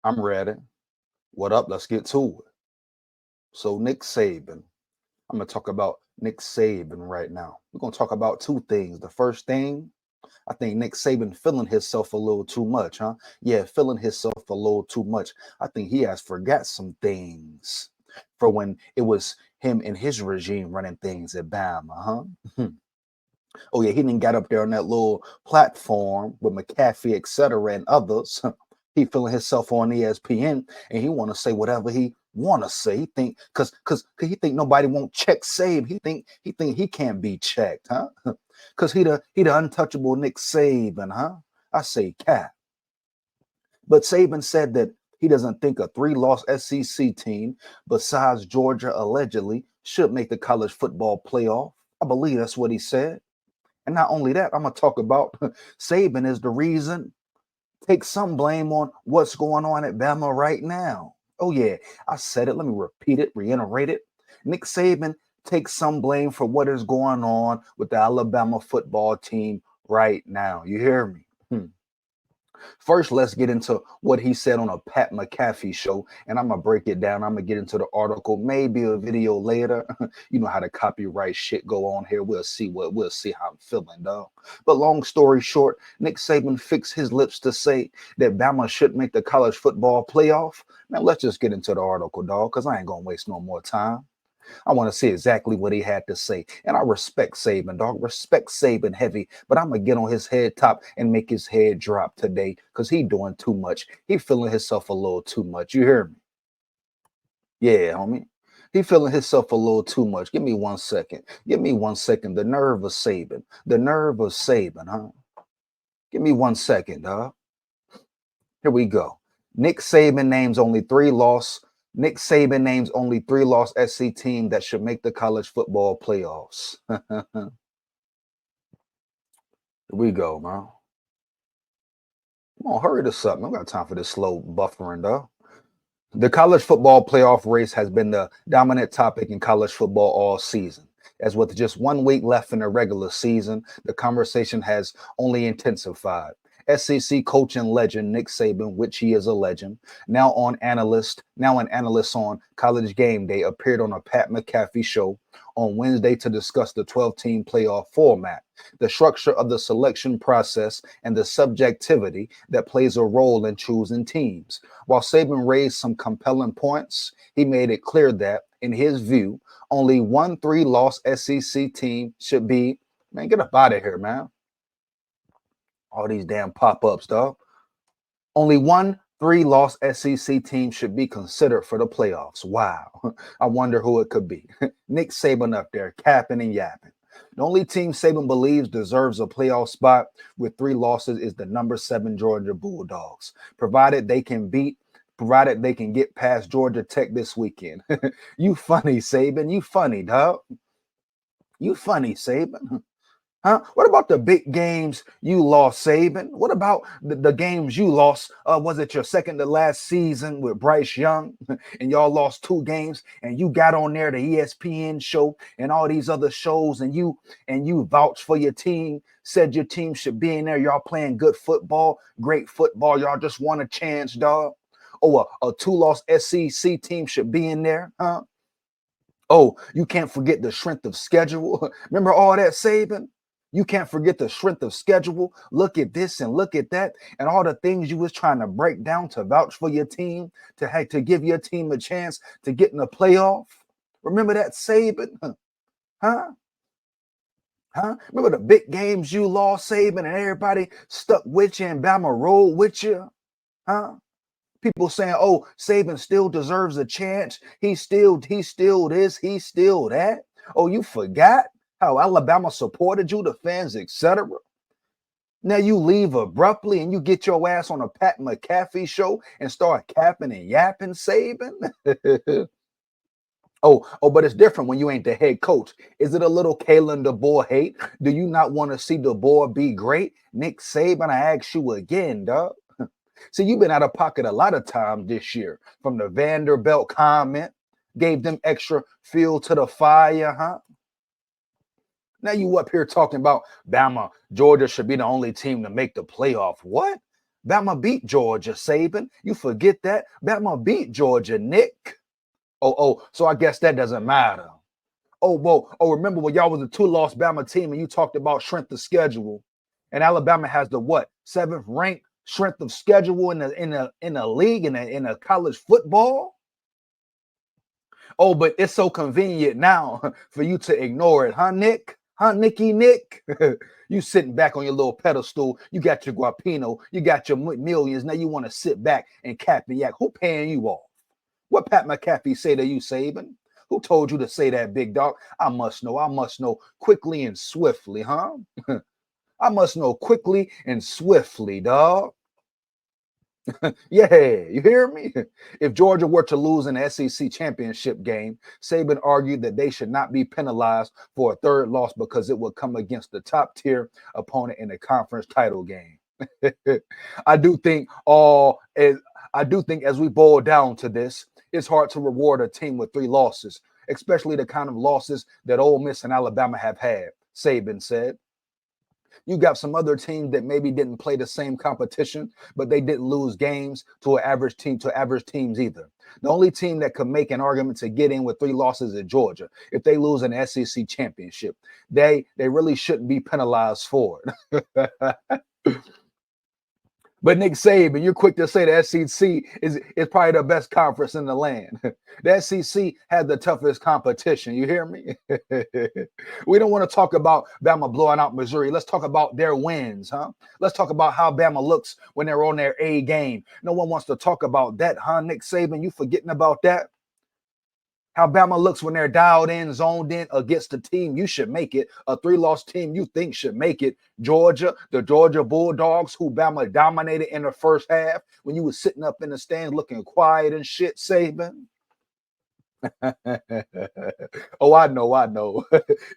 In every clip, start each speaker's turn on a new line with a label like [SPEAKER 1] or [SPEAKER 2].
[SPEAKER 1] I'm ready. What up? Let's get to it. So, Nick Saban. I'm going to talk about Nick Saban right now. We're going to talk about two things. The first thing, I think Nick Saban feeling himself a little too much, huh? Yeah, feeling himself a little too much. I think he has forgot some things for when it was him and his regime running things at Bama, huh? Oh yeah, he didn't got up there on that little platform with McAfee, etc., and others. He feeling himself on ESPN, and he want to say whatever he want to say. He think cause he think nobody won't check Saban. He think he can't be checked, huh? Cause he the untouchable Nick Saban, huh? I say cap. But Saban said that he doesn't think a three-loss SEC team besides Georgia allegedly should make the college football playoff. I believe that's what he said. And not only that, I'm going to talk about Saban is the reason. Take some blame on what's going on at Bama right now. Oh, yeah, I said it. Let me repeat it, reiterate it. Nick Saban takes some blame for what is going on with the Alabama football team right now. You hear me? First, let's get into what he said on a Pat McAfee show, and I'm gonna break it down. I'm gonna get into the article, maybe a video later. You know how the copyright shit go on here. We'll see how I'm feeling, dog. But long story short, Nick Saban fixed his lips to say that Bama should make the college football playoff. Now let's just get into the article, dog, because I ain't gonna waste no more time. I want to see exactly what he had to say. And I respect Saban, dog. Respect Saban heavy. But I'm going to get on his head top and make his head drop today because he doing too much. He feeling himself a little too much. You hear me? Yeah, homie. He feeling himself a little too much. Give me 1 second. Give me 1 second. The nerve of Saban. The nerve of Saban, huh? Give me 1 second, dog. Here we go. Nick Saban names only three loss. Nick Saban names only three-loss SC team that should make the college football playoffs. Here we go, man. Come on, hurry this up. I don't got time for this slow buffering, though. The college football playoff race has been the dominant topic in college football all season. As with just 1 week left in the regular season, the conversation has only intensified. SEC coach and legend Nick Saban, which he is a legend, now an analyst on College Game Day, appeared on a Pat McAfee show on Wednesday to discuss the 12-team playoff format, the structure of the selection process, and the subjectivity that plays a role in choosing teams. While Saban raised some compelling points, he made it clear that, in his view, only one three-loss SEC team should be, man, get up out of here, man. All these damn pop-ups, dog. Only one three-loss SEC team should be considered for the playoffs. Wow. I wonder who it could be. Nick Saban up there, capping and yapping. The only team Saban believes deserves a playoff spot with three losses is the number 7 Georgia Bulldogs, provided they can get past Georgia Tech this weekend. You funny, Saban. You funny, dog. You funny, Saban. Huh? What about the big games you lost, Saban? What about the games you lost? Was it your second to last season with Bryce Young, and y'all lost 2 games, and you got on there the ESPN show and all these other shows, and you vouched for your team, said your team should be in there. Y'all playing good football, great football. Y'all just want a chance, dog. Oh, a 2-loss SEC team should be in there, huh? Oh, you can't forget the strength of schedule. Remember all that, Saban? You can't forget the strength of schedule. Look at this and look at that, and all the things you was trying to break down to vouch for your team, to give your team a chance to get in the playoff. Remember that, Saban? Huh? Huh? Remember the big games you lost, Saban, and everybody stuck with you and Bama rolled with you? Huh? People saying, "Oh, Saban still deserves a chance. He's still this, he's still that." Oh, you forgot how Alabama supported you, the fans, etc. Now you leave abruptly and you get your ass on a Pat McAfee show and start capping and yapping, Saban. Oh, but it's different when you ain't the head coach. Is it a little Kalen DeBoer hate? Do you not want to see DeBoer be great? Nick Saban, I ask you again, dog. See, you've been out of pocket a lot of times this year. From the Vanderbilt comment, gave them extra fuel to the fire, huh? Now you up here talking about Bama, Georgia should be the only team to make the playoff. What? Bama beat Georgia, Saban. You forget that? Bama beat Georgia, Nick. Oh, so I guess that doesn't matter. Remember when y'all was a 2-loss Bama team and you talked about strength of schedule, and Alabama has the what 7th ranked strength of schedule in the league in a college football. Oh, but it's so convenient now for you to ignore it, huh, Nick? Huh, Nick? You sitting back on your little pedestal. You got your guapino. You got your millions. Now you want to sit back and cap and yak. Who paying you off? What Pat McAfee say to you, Saban? Who told you to say that, big dog? I must know. I must know quickly and swiftly, huh? I must know quickly and swiftly, dog. Yeah, you hear me? If Georgia were to lose an SEC championship game, Saban argued that they should not be penalized for a 3rd loss because it would come against the top tier opponent in the conference title game. I do think as we boil down to this, it's hard to reward a team with 3 losses, especially the kind of losses that Ole Miss and Alabama have had, Saban said. You got some other teams that maybe didn't play the same competition, but they didn't lose games to average teams either. The only team that could make an argument to get in with 3 losses is Georgia. If they lose an SEC championship, they really shouldn't be penalized for it. But Nick Saban, you're quick to say the SEC is probably the best conference in the land. The SEC has the toughest competition. You hear me? We don't want to talk about Bama blowing out Missouri. Let's talk about their wins, huh? Let's talk about how Bama looks when they're on their A game. No one wants to talk about that, huh, Nick Saban? You forgetting about that? How Bama looks when they're dialed in, zoned in against the team you should make it, a 3-loss team you think should make it. Georgia, the Georgia Bulldogs, who Bama dominated in the first half when you was sitting up in the stands looking quiet and shit, Saban. Oh, I know.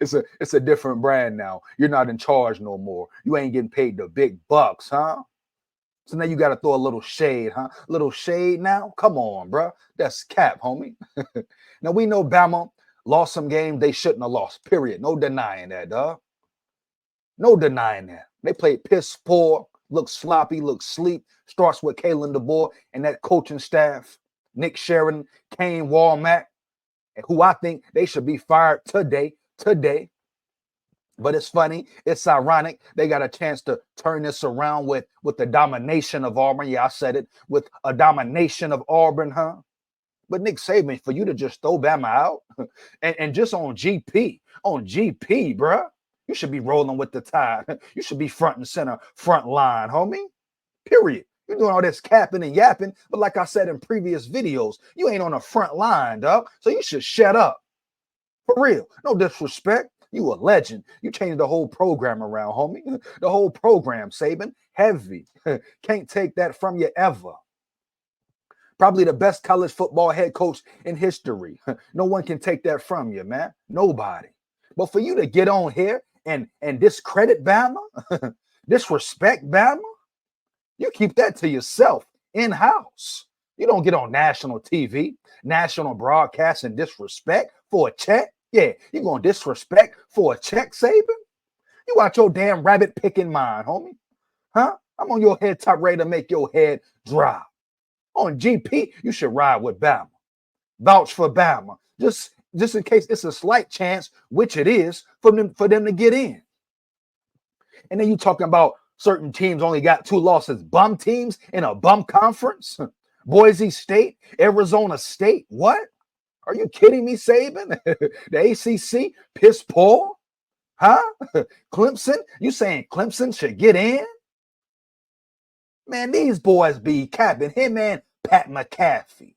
[SPEAKER 1] It's a different brand now. You're not in charge no more. You ain't getting paid the big bucks, huh? So now you got to throw a little shade, huh? Little shade now? Come on, bro. That's cap, homie. Now, we know Bama lost some games they shouldn't have lost, period. No denying that, dog. No denying that. They played piss poor, looks sloppy, looks sleep. Starts with Kalen DeBoer and that coaching staff, Nick Sheridan, Kane Walmack, who I think they should be fired today. But it's funny, it's ironic. They got a chance to turn this around with the domination of Auburn. Yeah, I said it, with a domination of Auburn, huh? But Nick Saban, for you to just throw Bama out and just on GP, bruh, you should be rolling with the tide. You should be front and center, front line, homie. Period. You're doing all this capping and yapping, but like I said in previous videos, you ain't on the front line, dog. So you should shut up. For real. No disrespect. You a legend. You changed the whole program around, homie. The whole program, Saban. Heavy. Can't take that from you ever. Probably the best college football head coach in history. No one can take that from you, man. Nobody. But for you to get on here and discredit Bama, disrespect Bama, you keep that to yourself in-house. You don't get on national TV, national broadcast and disrespect for a check. Yeah, you going to disrespect for a check, Saban? You watch your damn rabbit picking mind, homie. Huh? I'm on your head top ready to make your head drop. On GP, you should ride with Bama. Vouch for Bama. Just in case it's a slight chance, which it is, for them to get in. And then you talking about certain teams only got 2 losses. Bum teams in a bum conference? Boise State, Arizona State. What? Are you kidding me, Saban? The ACC, piss poor? Huh? Clemson? You saying Clemson should get in? Man, these boys be capping him and Pat McAfee.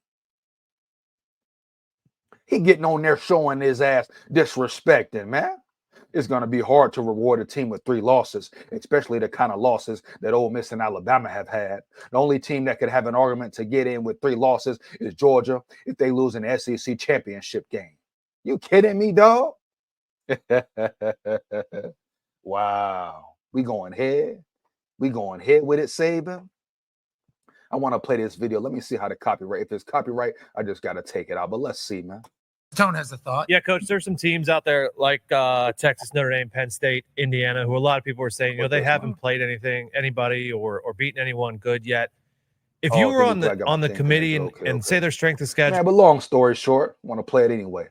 [SPEAKER 1] He getting on there showing his ass disrespecting, man. It's going to be hard to reward a team with 3 losses, especially the kind of losses that Ole Miss and Alabama have had. The only team that could have an argument to get in with 3 losses is Georgia if they lose an SEC championship game. You kidding me, dog? Wow. We going head with it, Saban. I want to play this video. Let me see how the copyright. If it's copyright, I just got to take it out. But let's see, man.
[SPEAKER 2] Tone has a thought.
[SPEAKER 3] Yeah, Coach, there's some teams out there like Texas, Notre Dame, Penn State, Indiana, who a lot of people are saying, they haven't played anybody or beaten anyone good yet. If you were on the committee and say their strength of schedule.
[SPEAKER 1] Man, but long story short, want to play it anyway.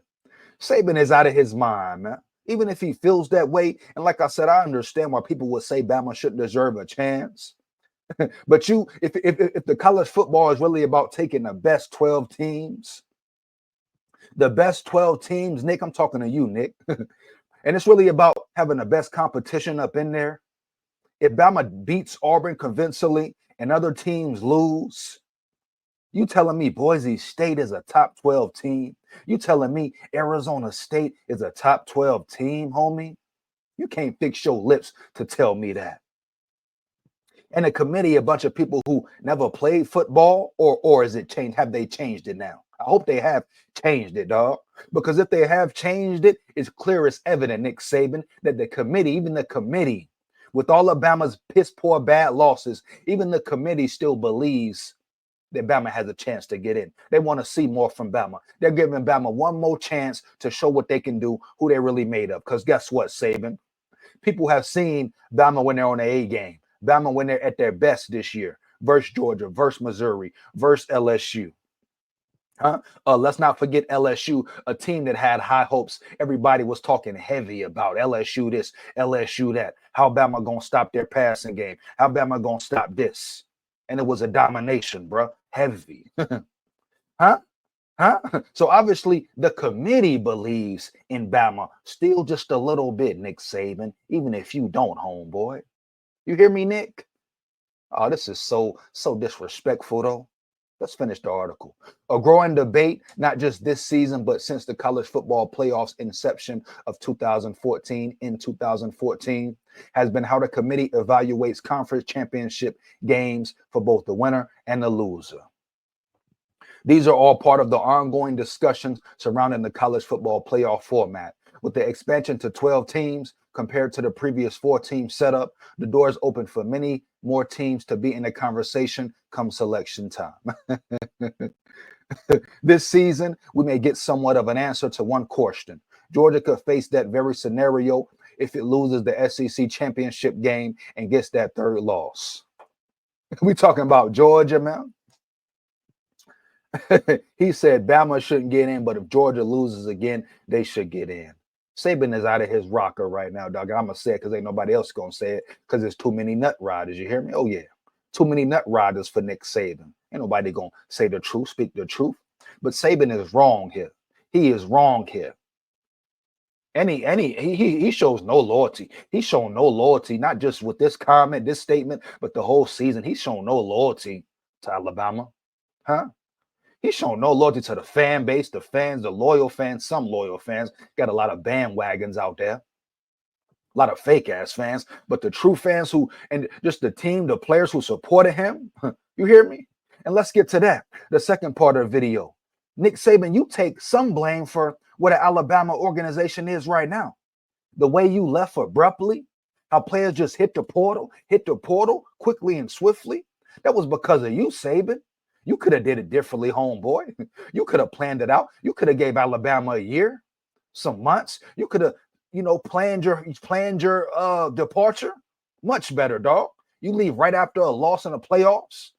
[SPEAKER 1] Saban is out of his mind, man. Even if he feels that way, and like I said, I understand why people would say Bama shouldn't deserve a chance. But if the college football is really about taking the best 12 teams, Nick, I'm talking to you, Nick. And it's really about having the best competition up in there. If Bama beats Auburn convincingly and other teams lose, you telling me Boise State is a top 12 team? You telling me Arizona State is a top 12 team, homie? You can't fix your lips to tell me that. And a committee, a bunch of people who never played football, or is it changed? Have they changed it now? I hope they have changed it, dog. Because if they have changed it, it's clear as evident, Nick Saban, that even the committee, with all of Bama's piss poor bad losses, even the committee still believes that Bama has a chance to get in. They want to see more from Bama. They're giving Bama one more chance to show what they can do, who they're really made of. Because guess what, Saban? People have seen Bama when they're on the A game. Bama when they're at their best this year. Versus Georgia, versus Missouri, versus LSU. Let's not forget LSU, a team that had high hopes. Everybody was talking heavy about LSU this, LSU that. How Bama going to stop their passing game? How Bama going to stop this? And it was a domination, bro. Heavy. Huh? So obviously the committee believes in Bama still just a little bit, Nick Saban, even if you don't, homeboy. You hear me, Nick? Oh, this is so disrespectful, though. Let's finish the article. A growing debate, not just this season, but since the college football playoffs inception of 2014, has been how the committee evaluates conference championship games for both the winner and the loser. These are all part of the ongoing discussions surrounding the college football playoff format. With the expansion to 12 teams compared to the previous 4-team setup, the doors open for many more teams to be in the conversation come selection time. This season, we may get somewhat of an answer to one question. Georgia could face that very scenario if it loses the SEC championship game and gets that third loss. We talking about Georgia, man? He said Bama shouldn't get in, but if Georgia loses again, they should get in. Saban is out of his rocker right now, dog. I'm going to say it because ain't nobody else going to say it because there's too many nut riders. You hear me? Oh, yeah. Too many nut riders for Nick Saban. Ain't nobody going to say the truth, speak the truth. But Saban is wrong here. He is wrong here. And he shows no loyalty. He's shown no loyalty, not just with this comment, this statement, but the whole season. He's shown no loyalty to Alabama. He's shown no loyalty to the fan base, the fans, the loyal fans, some loyal fans. Got a lot of bandwagons out there. A lot of fake ass fans, but the true fans and just the team, the players who supported him, you hear me? And let's get to that. The second part of the video. Nick Saban, you take some blame for what an Alabama organization is right now. The way you left abruptly, how players just hit the portal quickly and swiftly. That was because of you, Saban. You could have did it differently, homeboy. You could have planned it out. You could have gave Alabama a year, some months. You could have, planned your departure much better, dog. You leave right after a loss in the playoffs.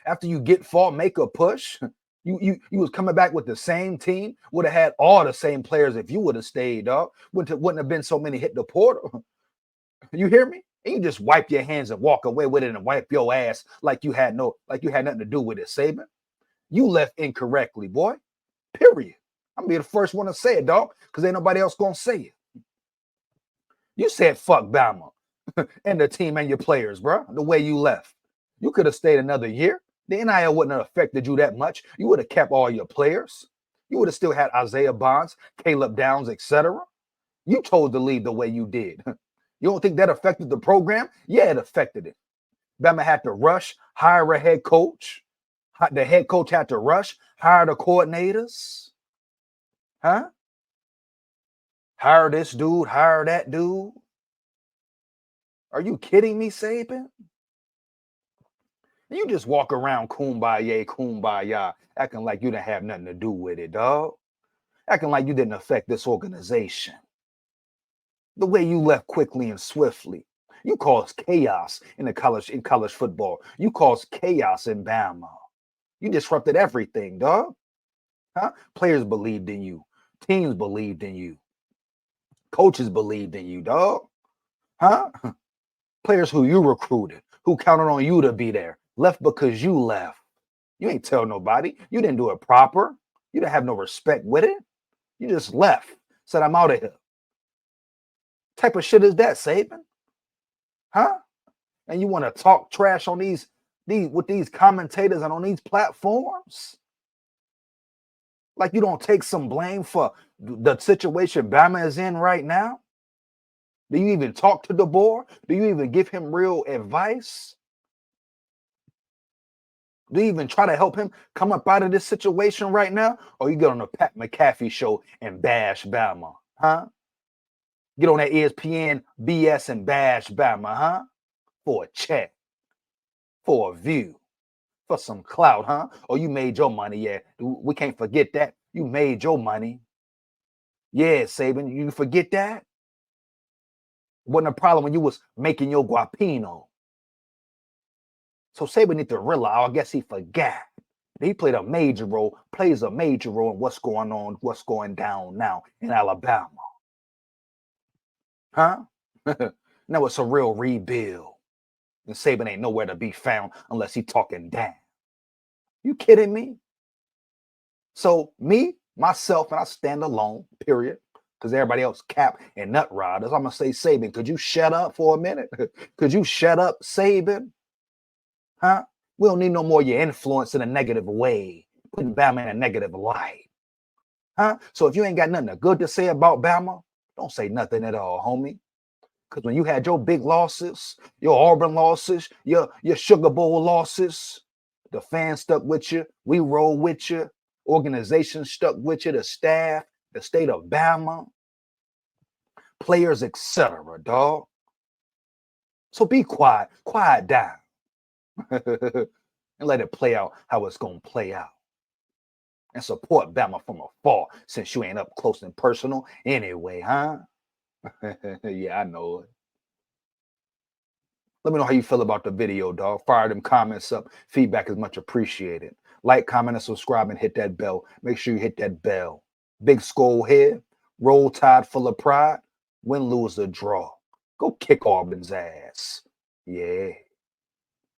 [SPEAKER 1] After you get far, make a push. You was coming back with the same team. Would have had all the same players if you would have stayed, dog. Wouldn't have been so many hit the portal. You hear me? And you just wipe your hands and walk away with it and wipe your ass like you had nothing to do with it, Saban. You left incorrectly, boy. Period. I'm gonna be the first one to say it, dog, because ain't nobody else gonna say it. You said fuck Bama and the team and your players, bro. The way you left. You could have stayed another year. The NIL wouldn't have affected you that much. You would have kept all your players. You would have still had Isaiah Bonds, Caleb Downs, etc. You chose to leave the way you did. You don't think that affected the program? Yeah, it affected it. Bama had to rush, hire a head coach. The head coach had to rush, hire the coordinators. Hire this dude, hire that dude. Are you kidding me, Saban? You just walk around kumbaya, acting like you didn't have nothing to do with it, dog. acting like you didn't affect this organization. The way you left quickly and swiftly. You caused chaos in college football. You caused chaos in Bama. You disrupted everything, dog. Huh? Players believed in you. Teams believed in you. Coaches believed in you, dog. Huh? Players who you recruited, who counted on you to be there, left because you left. You ain't tell nobody. You didn't do it proper. You didn't have no respect with it. You just left. Said, I'm out of here. Type of shit is that, Saban? Huh? And you want to talk trash on these with these commentators and on these platforms? Like you don't take some blame for the situation Bama is in right now? Do you even talk to DeBoer? Do you even give him real advice? Do you even try to help him come up out of this situation right now? Or you get on the Pat McAfee show and bash Bama, huh? Get on that ESPN BS and bash Bama, huh? For a check, for a view, for some clout, huh? Or you made your money, yeah. We can't forget that. You made your money. Yeah, Saban, you forget that? Wasn't a problem when you was making your guapino. So Saban need to realize, I guess he forgot. He played a major role, plays a major role in what's going on, what's going down now in Alabama. Huh? Now it's a real rebuild. And Saban ain't nowhere to be found unless he talking down. You kidding me? So me, myself, and I stand alone, period. Because everybody else cap and nut riders. I'm going to say, Saban, could you shut up for a minute? Could you shut up, Saban? Huh? We don't need no more of your influence in a negative way, putting Bama in a negative light. Huh? So if you ain't got nothing good to say about Bama, don't say nothing at all, homie. Because when you had your big losses, your Auburn losses, your Sugar Bowl losses, the fans stuck with you, we roll with you, organization stuck with you, the staff, the state of Bama, players, etc., dog. So be quiet down. And let it play out how it's going to play out. And support Bama from afar since you ain't up close and personal anyway, huh? Yeah, I know it. Let me know how you feel about the video, dog. Fire them comments up. Feedback is much appreciated. Like, comment, and subscribe, and hit that bell. Make sure you hit that bell. Big Skull here. Roll Tide full of pride. Win, lose, or draw. Go kick Auburn's ass. Yeah.